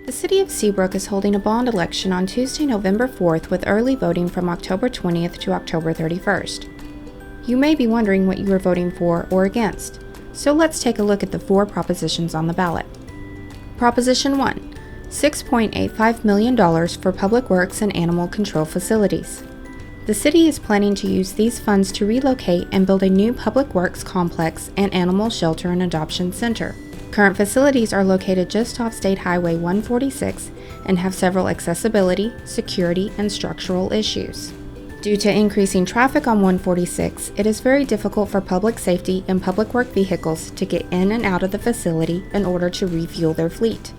The City of Seabrook is holding a bond election on Tuesday, November 4th with early voting from October 20th to October 31st. You may be wondering what you are voting for or against, so let's take a look at the 4 propositions on the ballot. Proposition 1. $6.85 million for public works and animal control facilities. The city is planning to use these funds to relocate and build a new public works complex and animal shelter and adoption center. Current facilities are located just off State Highway 146 and have several accessibility, security, and structural issues. Due to increasing traffic on 146, it is very difficult for public safety and public work vehicles to get in and out of the facility in order to refuel their fleet.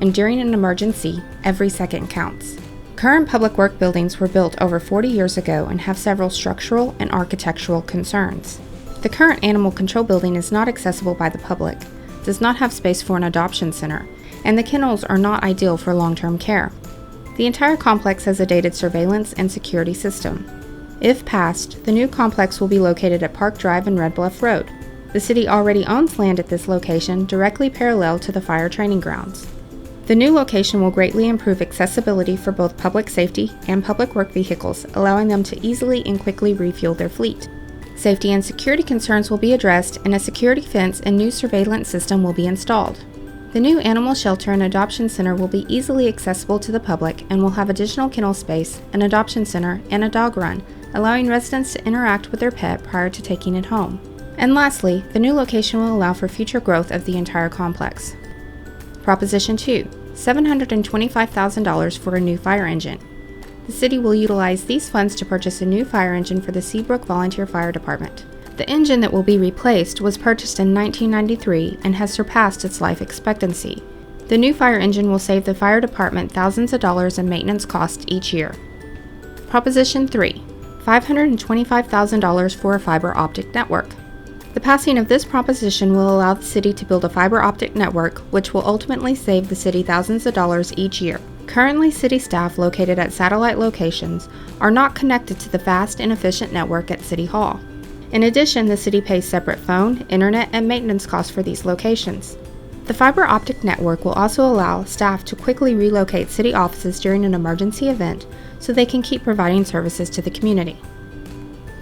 And during an emergency, every second counts. Current public work buildings were built over 40 years ago and have several structural and architectural concerns. The current animal control building is not accessible by the public, does not have space for an adoption center, and the kennels are not ideal for long-term care. The entire complex has a dated surveillance and security system. If passed, the new complex will be located at Park Drive and Red Bluff Road. The city already owns land at this location directly parallel to the fire training grounds. The new location will greatly improve accessibility for both public safety and public work vehicles, allowing them to easily and quickly refuel their fleet. Safety and security concerns will be addressed, and a security fence and new surveillance system will be installed. The new animal shelter and adoption center will be easily accessible to the public and will have additional kennel space, an adoption center, and a dog run, allowing residents to interact with their pet prior to taking it home. And lastly, the new location will allow for future growth of the entire complex. Proposition 2. $725,000 for a new fire engine. The city will utilize these funds to purchase a new fire engine for the Seabrook Volunteer Fire Department. The engine that will be replaced was purchased in 1993 and has surpassed its life expectancy. The new fire engine will save the fire department thousands of dollars in maintenance costs each year. Proposition 3. $525,000 for a fiber optic network. The passing of this proposition will allow the city to build a fiber optic network, which will ultimately save the city thousands of dollars each year. Currently, city staff located at satellite locations are not connected to the fast and efficient network at City Hall. In addition, the city pays separate phone, internet, and maintenance costs for these locations. The fiber optic network will also allow staff to quickly relocate city offices during an emergency event so they can keep providing services to the community.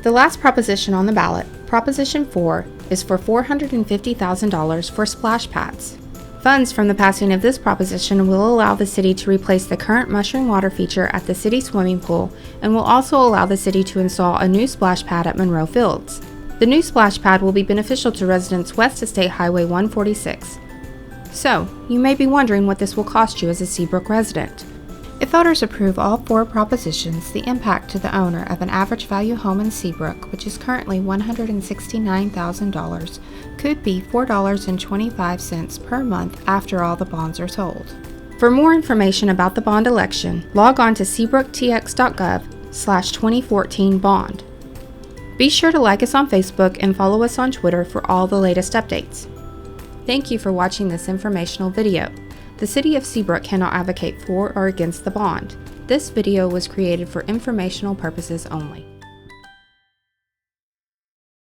The last proposition on the ballot, Proposition 4, is for $450,000 for splash pads. Funds from the passing of this proposition will allow the city to replace the current mushroom water feature at the city swimming pool and will also allow the city to install a new splash pad at Monroe Fields. The new splash pad will be beneficial to residents west of State Highway 146. So, you may be wondering what this will cost you as a Seabrook resident. If voters approve all 4 propositions, the impact to the owner of an average value home in Seabrook, which is currently $169,000, could be $4.25 per month after all the bonds are sold. For more information about the bond election, log on to seabrooktx.gov/2014bond. Be sure to like us on Facebook and follow us on Twitter for all the latest updates. Thank you for watching this informational video. The City of Seabrook cannot advocate for or against the bond. This video was created for informational purposes only.